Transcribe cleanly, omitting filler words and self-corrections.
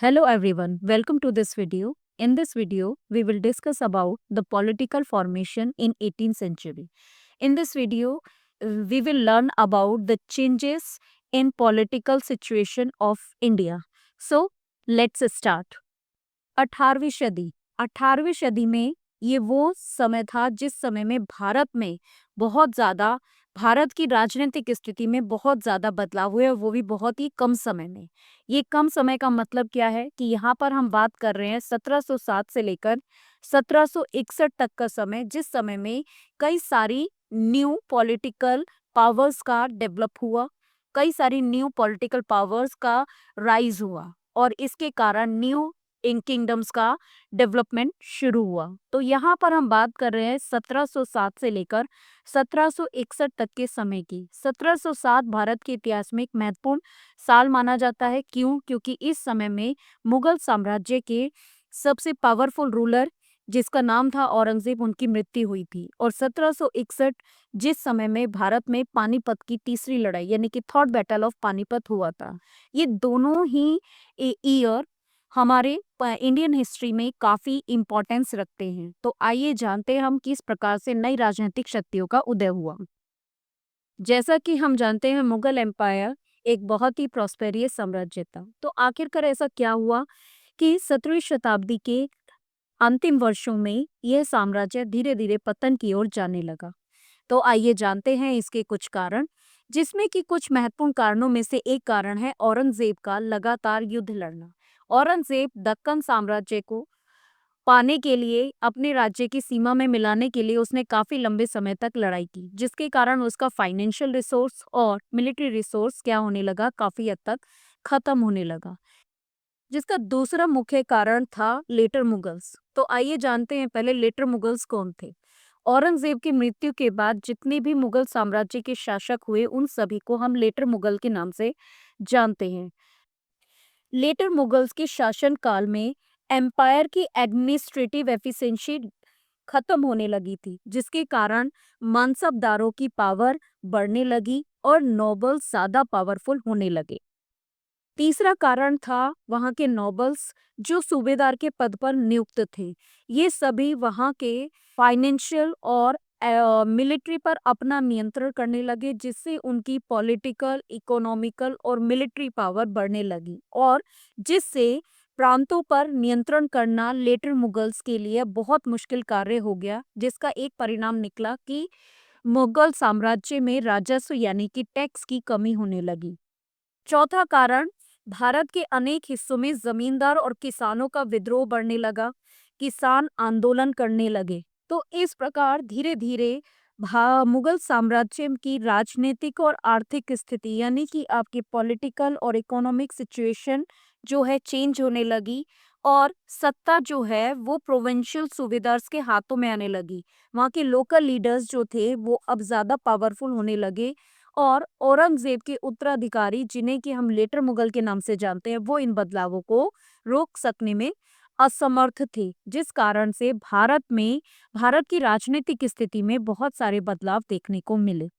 Hello everyone, welcome to this video. In this video, we will discuss about the political formation in 18th century. In this video, we will learn about the changes in political situation of India. So, let's start. 18वीं सदी 18वीं सदी में ये वो समय था जिस समय में भारत की राजनीतिक स्थिति में बहुत ज़्यादा बदलाव हुए और वो भी बहुत ही कम समय में। ये कम समय का मतलब क्या है कि यहाँ पर हम बात कर रहे हैं 1707 से लेकर 1761 तक का समय, जिस समय में कई सारी न्यू पॉलिटिकल पावर्स का डेवलप हुआ, कई सारी न्यू पॉलिटिकल पावर्स का राइज हुआ और इसके कारण न्यू इन किंगडम्स का डेवलपमेंट शुरू हुआ। तो यहाँ पर हम बात कर रहे हैं 1707 से लेकर 1761 तक के समय की। 1707 भारत के इतिहास में एक महत्वपूर्ण साल माना जाता है। क्यों? क्योंकि इस समय में मुगल साम्राज्य के सबसे पावरफुल रूलर जिसका नाम था औरंगजेब, उनकी मृत्यु हुई थी। और 1761 जिस समय में भारत में पानीपत की तीसरी लड़ाई यानी कि थर्ड बैटल ऑफ पानीपत हुआ था, ये दोनों ही ईयर हमारे इंडियन हिस्ट्री में काफी इम्पोर्टेंस रखते हैं। तो आइए जानते हैं हम किस प्रकार से नई राजनीतिक शक्तियों का उदय हुआ। जैसा कि हम जानते हैं, मुगल एम्पायर एक बहुत ही प्रॉस्पेरियस साम्राज्य था। तो आखिरकार ऐसा क्या हुआ कि 17वीं शताब्दी के अंतिम वर्षों में यह साम्राज्य धीरे धीरे पतन की ओर जाने लगा। तो आइए जानते हैं इसके कुछ कारण, जिसमें कि कुछ महत्वपूर्ण कारणों में से एक कारण है औरंगजेब का लगातार युद्ध लड़ना। औरंगजेब दक्कन साम्राज्य को पाने के लिए, अपने राज्य की सीमा में मिलाने के लिए उसने काफी लंबे समय तक लड़ाई की, जिसके कारण उसका फाइनेंशियल रिसोर्स और मिलिट्री रिसोर्स क्या होने लगा, काफी हद तक खत्म होने लगा। जिसका दूसरा मुख्य कारण था लेटर मुगल्स। तो आइए जानते हैं पहले लेटर मुगल्स कौन थे। औरंगजेब की मृत्यु के बाद जितने भी मुगल साम्राज्य के शासक हुए, उन सभी को हम लेटर मुगल के नाम से जानते हैं। लेटर मुगल्स के शासन काल में एम्पायर की एडमिनिस्ट्रेटिव एफिशिएंसी खत्म होने लगी थी, जिसके कारण मनसबदारों की पावर बढ़ने लगी और नोबल्स ज्यादा पावरफुल होने लगे। तीसरा कारण था वहां के नोबल्स जो सूबेदार के पद पर नियुक्त थे। ये सभी वहां के फाइनेंशियल और मिलिट्री पर अपना नियंत्रण करने लगे, जिससे उनकी पॉलिटिकल, इकोनॉमिकल और मिलिट्री पावर बढ़ने लगी और जिससे प्रांतों पर नियंत्रण करना लेटर मुगल्स के लिए बहुत मुश्किल कार्य हो गया, जिसका एक परिणाम निकला कि मुगल साम्राज्य में राजस्व यानी कि टैक्स की कमी होने लगी। चौथा कारण, भारत के अनेक हिस्सों में जमींदार और किसानों का विद्रोह बढ़ने लगा, किसान आंदोलन करने लगे। तो इस प्रकार धीरे धीरे मुगल साम्राज्य की राजनीतिक और आर्थिक स्थिति यानी कि आपकी पॉलिटिकल और इकोनॉमिक सिचुएशन जो है चेंज होने लगी और सत्ता जो है वो प्रोविंशियल सूबेदार्स के हाथों में आने लगी। वहाँ के लोकल लीडर्स जो थे वो अब ज्यादा पावरफुल होने लगे और औरंगजेब के उत्तराधिकारी, जिन्हें कि हम लेटर मुगल के नाम से जानते हैं, वो इन बदलावों को रोक सकने में असमर्थ थे, जिस कारण से भारत की राजनीतिक स्थिति में बहुत सारे बदलाव देखने को मिले।